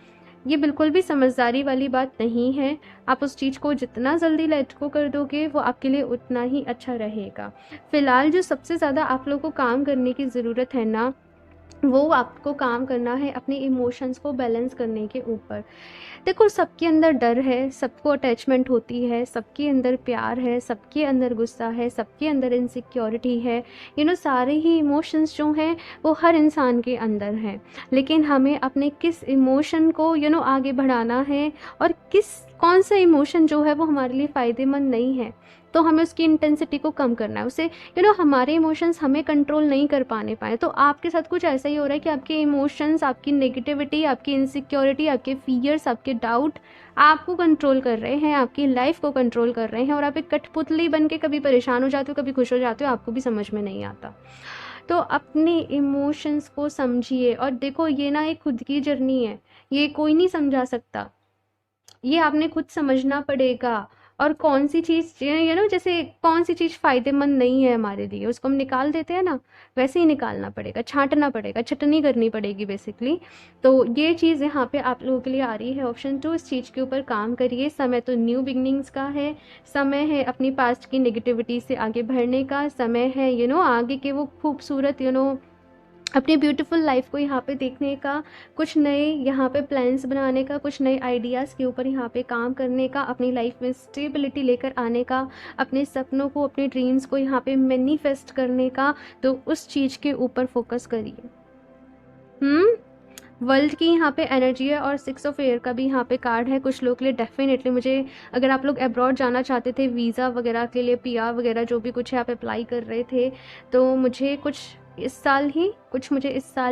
Speaker 1: ये बिल्कुल भी समझदारी वाली बात नहीं है। आप उस चीज़ को जितना जल्दी लेट गो कर दोगे वो आपके लिए उतना ही अच्छा रहेगा। फ़िलहाल जो सबसे ज़्यादा आप लोगों को काम करने की ज़रूरत है ना, वो आपको काम करना है अपने इमोशंस को बैलेंस करने के ऊपर। देखो, सबके अंदर डर है, सबको अटैचमेंट होती है, सबके अंदर प्यार है, सबके अंदर गुस्सा है, सबके अंदर इनसिक्योरिटी है। सारे ही इमोशंस जो हैं वो हर इंसान के अंदर हैं, लेकिन हमें अपने किस इमोशन को आगे बढ़ाना है और कौन सा इमोशन जो है वो हमारे लिए फ़ायदेमंद नहीं है, तो हमें उसकी इंटेंसिटी को कम करना है। उसे हमारे इमोशंस हमें कंट्रोल नहीं कर पाए। तो आपके साथ कुछ ऐसा ही हो रहा है कि आपके इमोशंस, आपकी नेगेटिविटी, आपकी इनसिक्योरिटी, आपके फियर्स, आपके डाउट आपको कंट्रोल कर रहे हैं, आपकी लाइफ को कंट्रोल कर रहे हैं, और आप एक कठपुतली बन के कभी परेशान हो जाते हो, कभी खुश हो जाते हो, आपको भी समझ में नहीं आता। तो अपने इमोशंस को समझिए। और देखो, ये ना एक खुद की जर्नी है, ये कोई नहीं समझा सकता, ये आपने खुद समझना पड़ेगा। और कौन सी चीज़ जैसे कौन सी चीज़ फ़ायदेमंद नहीं है हमारे लिए, उसको हम निकाल देते हैं ना, वैसे ही निकालना पड़ेगा, छांटना पड़ेगा, छटनी करनी पड़ेगी बेसिकली। तो ये चीज़ यहाँ पे आप लोगों के लिए आ रही है। ऑप्शन 2, इस चीज़ के ऊपर काम करिए। समय तो न्यू बिगनिंग्स का है, समय है अपनी पास्ट की नेगेटिविटी से आगे बढ़ने का, समय है आगे के वो खूबसूरत अपनी ब्यूटीफुल लाइफ को यहाँ पे देखने का, कुछ नए यहाँ पे प्लान्स बनाने का, कुछ नए आइडियाज़ के ऊपर यहाँ पे काम करने का, अपनी लाइफ में स्टेबिलिटी लेकर आने का, अपने सपनों को, अपने ड्रीम्स को यहाँ पे मैनिफेस्ट करने का। तो उस चीज़ के ऊपर फोकस करिए। वर्ल्ड की यहाँ पे एनर्जी है, और 6 ऑफ एयर का भी यहाँ पे कार्ड है। कुछ लोग के लिए डेफिनेटली, मुझे अगर आप लोग अब्रॉड जाना चाहते थे वीज़ा वगैरह के लिए, पीआर वगैरह जो भी कुछ है आप अप्लाई कर रहे थे, तो मुझे कुछ इस साल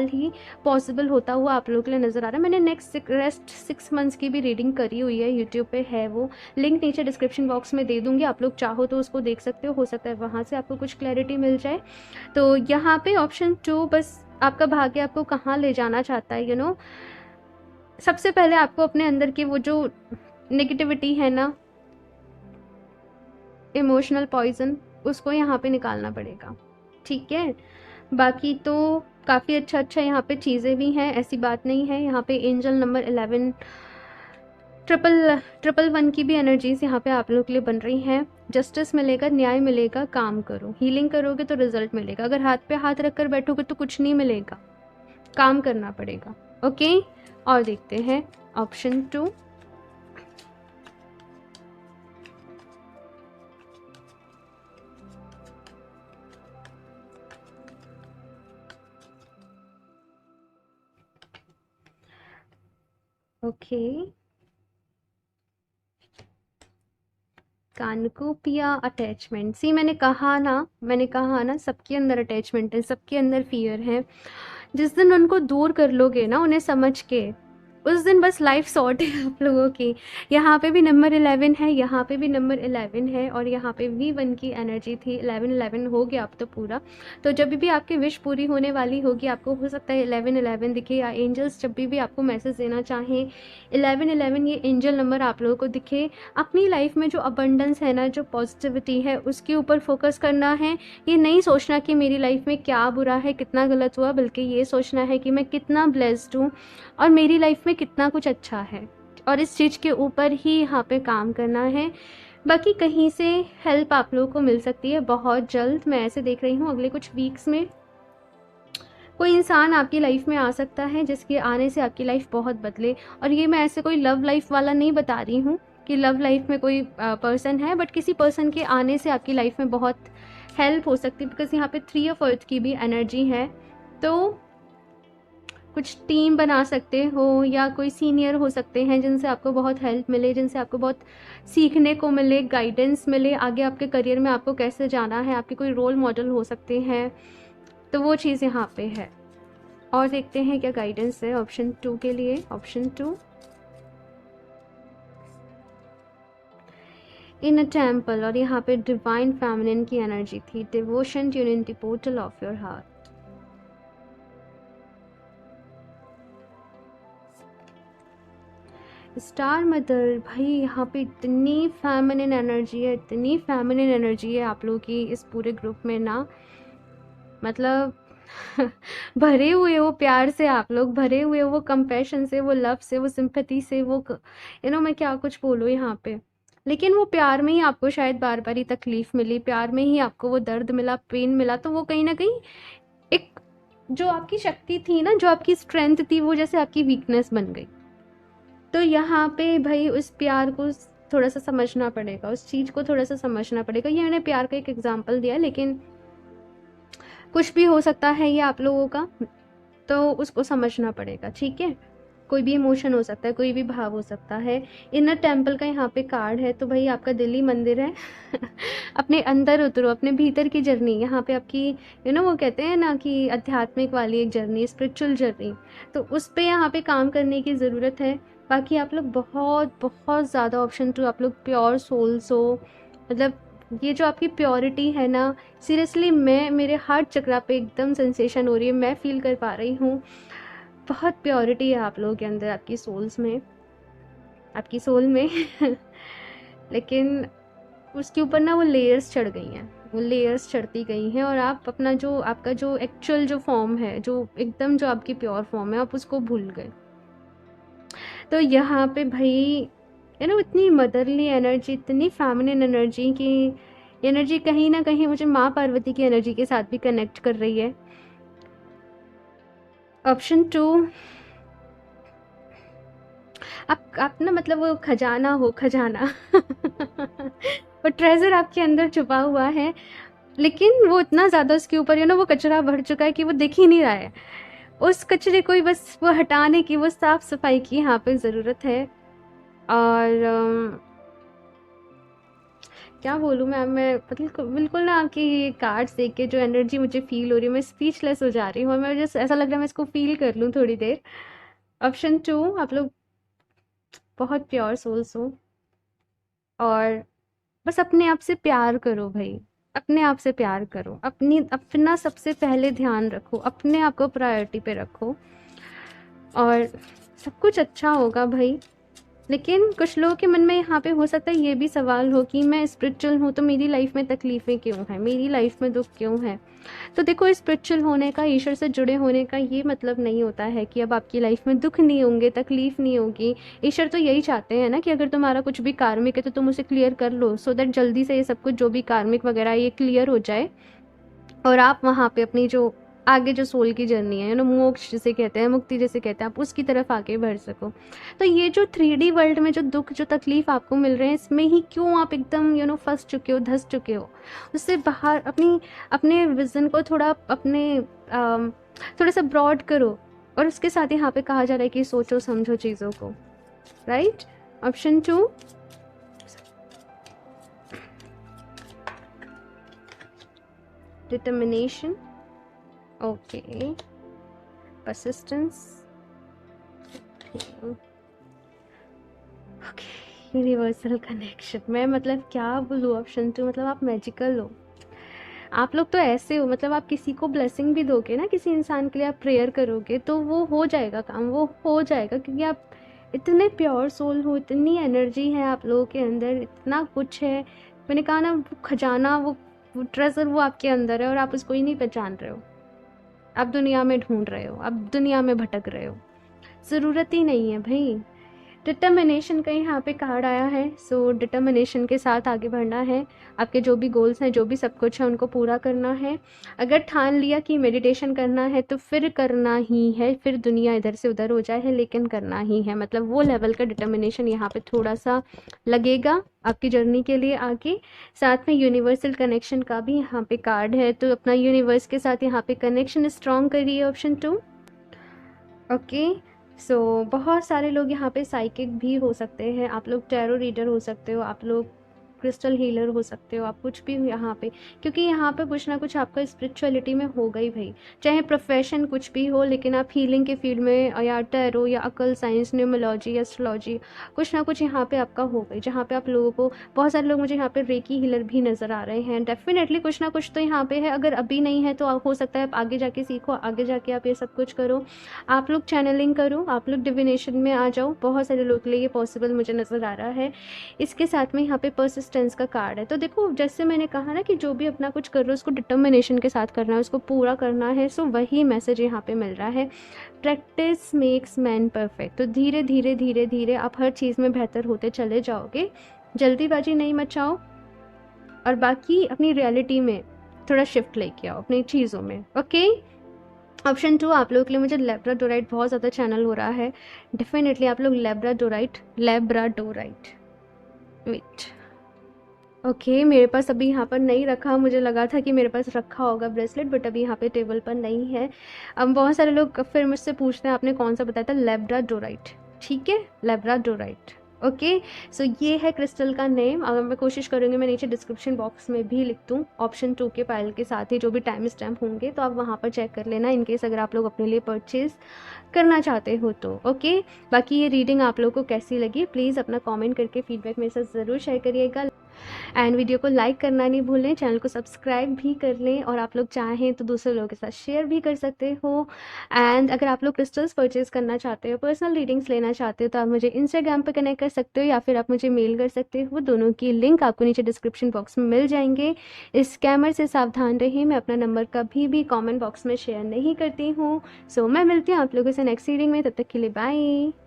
Speaker 1: ही पॉसिबल होता हुआ आप लोगों के लिए नज़र आ रहा है। मैंने रेस्ट 6 मंथ्स की भी रीडिंग करी हुई है, यूट्यूब पे है वो, लिंक नीचे डिस्क्रिप्शन बॉक्स में दे दूँगी, आप लोग चाहो तो उसको देख सकते हो सकता है वहाँ से आपको कुछ क्लैरिटी मिल जाए। तो यहाँ पे ऑप्शन 2, बस आपका भाग्य आपको कहाँ ले जाना चाहता है। सबसे पहले आपको अपने अंदर की वो जो नेगेटिविटी है ना, इमोशनल पॉइजन, उसको यहाँ पे निकालना पड़ेगा, ठीक है। बाकी तो काफ़ी अच्छा यहाँ पे चीज़ें भी हैं, ऐसी बात नहीं है। यहाँ पे एंजल नंबर 11 ट्रिपल वन की भी एनर्जीज यहाँ पे आप लोगों के लिए बन रही हैं। जस्टिस मिलेगा, न्याय मिलेगा, काम करो। हीलिंग करोगे तो रिजल्ट मिलेगा, अगर हाथ पे हाथ रख कर बैठोगे तो कुछ नहीं मिलेगा, काम करना पड़ेगा। ओके, और देखते हैं option 2। Okay, cornucopia attachment. See मैंने कहा ना सबके अंदर अटैचमेंट है, सबके अंदर फियर है। जिस दिन उनको दूर कर लोगे ना, उन्हें समझ के, उस दिन बस लाइफ सॉर्ट है आप लोगों की। यहाँ पे भी नंबर 11 है, यहाँ पे भी नंबर 11 है, और यहाँ पे भी 1 की एनर्जी थी। 11 हो गया अब तो पूरा। तो जब भी आपकी विश पूरी होने वाली होगी, आपको हो सकता है 11 दिखे, या एंजल्स जब भी आपको मैसेज देना चाहें 11 ये एंजल नंबर आप लोगों को दिखे। अपनी लाइफ में जो अबंडेंस है ना, जो पॉजिटिविटी है, उसके ऊपर फोकस करना है। ये नहीं सोचना कि मेरी लाइफ में क्या बुरा है, कितना गलत हुआ, बल्कि ये सोचना है कि मैं कितना ब्लेस्ड हूँ और मेरी लाइफ में कितना कुछ अच्छा है, और इस चीज़ के ऊपर ही यहाँ पे काम करना है। बाकी कहीं से हेल्प आप लोगों को मिल सकती है बहुत जल्द। मैं ऐसे देख रही हूँ अगले कुछ वीक्स में कोई इंसान आपकी लाइफ में आ सकता है जिसके आने से आपकी लाइफ बहुत बदले। और ये मैं ऐसे कोई लव लाइफ वाला नहीं बता रही हूँ कि लव लाइफ में कोई पर्सन है, बट किसी पर्सन के आने से आपकी लाइफ में बहुत हेल्प हो सकती है। बिकॉज यहाँ पे 3 ऑफ अर्थ की भी एनर्जी है, तो कुछ टीम बना सकते हो, या कोई सीनियर हो सकते हैं जिनसे आपको बहुत हेल्प मिले, जिनसे आपको बहुत सीखने को मिले, गाइडेंस मिले आगे आपके करियर में आपको कैसे जाना है। आपके कोई रोल मॉडल हो सकते हैं, तो वो चीज़ यहाँ पे है। और देखते हैं क्या गाइडेंस है ऑप्शन 2 के लिए। ऑप्शन 2, इन अ टेम्पल, और यहाँ पे डिवाइन फेमिनिन की एनर्जी थी। Devotion tune in the portal of your heart. Star mother, भाई यहाँ पे इतनी फेमिनिन एनर्जी है, इतनी फेमिनिन एनर्जी है आप लोगों की इस पूरे ग्रुप में ना, मतलब भरे हुए वो प्यार से, आप लोग भरे हुए वो कंपैशन से, वो लव से, वो सिंपैथी से, वो मैं क्या कुछ बोलूँ यहाँ पे। लेकिन वो प्यार में ही आपको शायद बार बार ही तकलीफ मिली, प्यार में ही आपको वो दर्द मिला, पेन मिला, तो वो कहीं ना कहीं एक जो आपकी शक्ति थी ना, जो आपकी स्ट्रेंथ थी, वो जैसे आपकी वीकनेस बन गई। तो यहाँ पे भाई उस प्यार को थोड़ा सा समझना पड़ेगा, उस चीज़ को थोड़ा सा समझना पड़ेगा। ये मैंने प्यार का एक एग्जाम्पल दिया, लेकिन कुछ भी हो सकता है ये आप लोगों का, तो उसको समझना पड़ेगा, ठीक है। कोई भी इमोशन हो सकता है, कोई भी भाव हो सकता है। इनर टेम्पल का यहाँ पे कार्ड है, तो भाई आपका दिल ही मंदिर है अपने अंदर उतरो, अपने भीतर की जर्नी यहाँ पे आपकी, वो कहते हैं ना कि आध्यात्मिक वाली एक जर्नी, स्पिरिचुअल जर्नी, तो उस पर यहाँ पे काम करने की ज़रूरत है। बाकी आप लोग बहुत बहुत ज़्यादा ऑप्शन 2, आप लोग प्योर सोल्स हो। मतलब ये जो आपकी प्योरिटी है ना, सीरियसली मैं, मेरे हार्ट चक्रा पे एकदम सेंसेशन हो रही है, मैं फील कर पा रही हूँ। बहुत प्योरिटी है आप लोगों के अंदर, आपकी सोल्स में, आपकी सोल में लेकिन उसके ऊपर ना वो लेयर्स चढ़ गई हैं, वो लेयर्स चढ़ती गई हैं, और आप अपना जो, आपका जो एक्चुअल जो फॉर्म है, जो एकदम जो आपकी प्योर फॉर्म है, आप उसको भूल गए। तो यहाँ पे भाई इतनी मदरली एनर्जी, इतनी फेमिनिन एनर्जी की एनर्जी कहीं ना कहीं मुझे माँ पार्वती की एनर्जी के साथ भी कनेक्ट कर रही है। ऑप्शन 2, आप ना, मतलब वो खजाना हो, खजाना वो ट्रेजर आपके अंदर छुपा हुआ है, लेकिन वो इतना ज़्यादा उसके ऊपर वो कचरा भर चुका है कि वो दिख ही नहीं रहा है। उस कचरे को ही बस वो हटाने की, वो साफ सफाई की यहाँ पे ज़रूरत है। और क्या बोलूँ मैं बिल्कुल बिल्कुल ना, आपकी ये कार्ड्स देख के जो एनर्जी मुझे फील हो रही है, मैं स्पीचलेस हो जा रही हूँ, और मैं जैसे ऐसा लग रहा है मैं इसको फील कर लूँ थोड़ी देर। ऑप्शन 2, आप लोग बहुत प्योर सोल्स हो, और बस अपने आप से प्यार करो भाई, अपने आप से प्यार करो, अपना सबसे पहले ध्यान रखो, अपने आप को प्रायोरिटी पे रखो, और सब कुछ अच्छा होगा भाई। लेकिन कुछ लोगों के मन में यहाँ पे हो सकता है ये भी सवाल हो कि मैं स्पिरिचुअल हूँ तो मेरी लाइफ में तकलीफ़ें क्यों हैं, मेरी लाइफ में दुख क्यों है। तो देखो, स्पिरिचुअल होने का, ईश्वर से जुड़े होने का ये मतलब नहीं होता है कि अब आपकी लाइफ में दुख नहीं होंगे, तकलीफ़ नहीं होगी। ईश्वर तो यही चाहते हैं ना कि अगर तुम्हारा कुछ भी कार्मिक है तो तुम उसे क्लियर कर लो, सो दैट जल्दी से ये सब कुछ जो भी कार्मिक वगैरह ये क्लियर हो जाए और आप वहाँ पे अपनी जो आगे जो सोल की जर्नी है, मोक्ष जिसे कहते हैं, मुक्ति जिसे कहते हैं, आप उसकी तरफ आगे बढ़ सको। तो ये जो 3D वर्ल्ड में जो दुख, जो तकलीफ आपको मिल रहे हैं, इसमें ही क्यों आप एकदम फंस चुके हो, धंस चुके हो। उससे बाहर अपने विज़न को थोड़ा थोड़ा सा ब्रॉड करो। और उसके साथ ही यहाँ पे कहा जा रहा है कि सोचो समझो चीज़ों को, right. Option 2, determination, okay, persistence, okay, universal connection. मैं मतलब क्या बोलूँ, ऑप्शन 2 मतलब आप मैजिकल हो। आप लोग तो ऐसे हो, मतलब आप किसी को ब्लेसिंग भी दोगे ना, किसी इंसान के लिए आप प्रेयर करोगे तो वो हो जाएगा काम, वो हो जाएगा, क्योंकि आप इतने प्योर सोल हो, इतनी एनर्जी है आप लोगों के अंदर, इतना कुछ है। मैंने कहा ना, वो खजाना, वो ट्रेजर वो आपके अंदर है और आप उसको ही नहीं पहचान रहे हो। आप दुनिया में ढूंढ रहे हो, आप दुनिया में भटक रहे हो, ज़रूरत ही नहीं है भाई। डिटर्मिनेशन का यहाँ पे कार्ड आया है, सो डिटर्मिनेशन के साथ आगे बढ़ना है। आपके जो भी गोल्स हैं, जो भी सब कुछ है, उनको पूरा करना है। अगर ठान लिया कि मेडिटेशन करना है तो फिर करना ही है, फिर दुनिया इधर से उधर हो जाए, लेकिन करना ही है। मतलब वो लेवल का डिटर्मिनेशन यहाँ पे थोड़ा सा लगेगा आपकी जर्नी के लिए आगे। साथ में यूनिवर्सल कनेक्शन का भी यहाँ पे कार्ड है, तो अपना यूनिवर्स के साथ यहाँ पे कनेक्शन स्ट्रॉन्ग करिए, ऑप्शन 2। ओके, सो बहुत सारे लोग यहाँ पे साइकिक भी हो सकते हैं, आप लोग टैरो रीडर हो सकते हो, आप लोग क्रिस्टल हीलर हो सकते हो, आप कुछ भी यहाँ पे, क्योंकि यहाँ पे कुछ ना कुछ आपका स्पिरिचुअलिटी में होगा ही भाई। चाहे प्रोफेशन कुछ भी हो, लेकिन आप हीलिंग के फील्ड में या टैरो या अकल साइंस, न्यूमोलॉजी, एस्ट्रोलॉजी, कुछ ना कुछ यहाँ पे आपका हो गई, जहाँ पे आप लोगों को, बहुत सारे लोग मुझे यहाँ पे रेकी हीलर भी नज़र आ रहे हैं। डेफिनेटली कुछ ना कुछ तो यहाँ पे है, अगर अभी नहीं है तो हो सकता है आप आगे जाके सीखो, आगे जाके आप ये सब कुछ करो, आप लोग चैनलिंग करो, आप लोग डिविनेशन में आ जाओ। बहुत सारे लोग के लिए ये पॉसिबल मुझे नज़र आ रहा है। इसके साथ में यहाँ पे परसिस्टेंस का कार्ड है। तो देखो, जैसे मैंने कहा ना कि जो भी अपना कुछ कर रहे हो उसको डिटर्मिनेशन के साथ करना है, उसको पूरा करना है। सो वही मैसेज यहाँ पे मिल रहा है, प्रैक्टिस मेक्स मैन परफेक्ट। तो धीरे धीरे धीरे धीरे आप हर चीज़ में बेहतर होते चले जाओगे, जल्दीबाजी नहीं मचाओ, और बाकी अपनी रियलिटी में थोड़ा शिफ्ट लेके आओ अपनी चीज़ों में। ओके, ऑप्शन 2 आप लोगों के लिए मुझे लैब्राडोराइट बहुत ज़्यादा चैनल हो रहा है। डेफिनेटली आप लोग लैब्राडोराइट वेट, ओके, मेरे पास अभी यहाँ पर नहीं रखा, मुझे लगा था कि मेरे पास रखा होगा ब्रेसलेट, बट अभी यहाँ पे टेबल पर नहीं है। अब बहुत सारे लोग फिर मुझसे पूछते हैं आपने कौन सा बताया था, लैब्राडोराइट, ठीक है, लैब्राडोराइट। ओके, सो ये है क्रिस्टल का नेम। अगर मैं कोशिश करूँगी मैं नीचे डिस्क्रिप्शन बॉक्स में भी लिख दूँ ऑप्शन 2 के फाइल के साथ ही जो भी टाइम स्टैम्प होंगे, तो आप वहाँ पर चेक कर लेना इनकेस अगर आप लोग अपने लिए परचेज़ करना चाहते हो तो। ओके, बाकी ये रीडिंग आप लोगों को कैसी लगी प्लीज़ अपना कमेंट करके फीडबैक मेरे साथ ज़रूर शेयर करिएगा, एंड वीडियो को लाइक करना नहीं भूलें, चैनल को सब्सक्राइब भी कर लें, और आप लोग चाहें तो दूसरे लोगों के साथ शेयर भी कर सकते हो। एंड अगर आप लोग क्रिस्टल्स परचेज़ करना चाहते हो, पर्सनल रीडिंग्स लेना चाहते हो, तो आप मुझे इंस्टाग्राम पर कनेक्ट कर सकते हो या फिर आप मुझे मेल कर सकते हो, दोनों की लिंक आपको नीचे डिस्क्रिप्शन बॉक्स में मिल जाएंगे। इस स्कैमर से सावधान रहिए, मैं अपना नंबर कभी भी कॉमेंट बॉक्स में शेयर नहीं करती हूँ। सो मैं मिलती हूँ आप लोगों से नेक्स्ट रीडिंग में, तब तक के लिए बाय।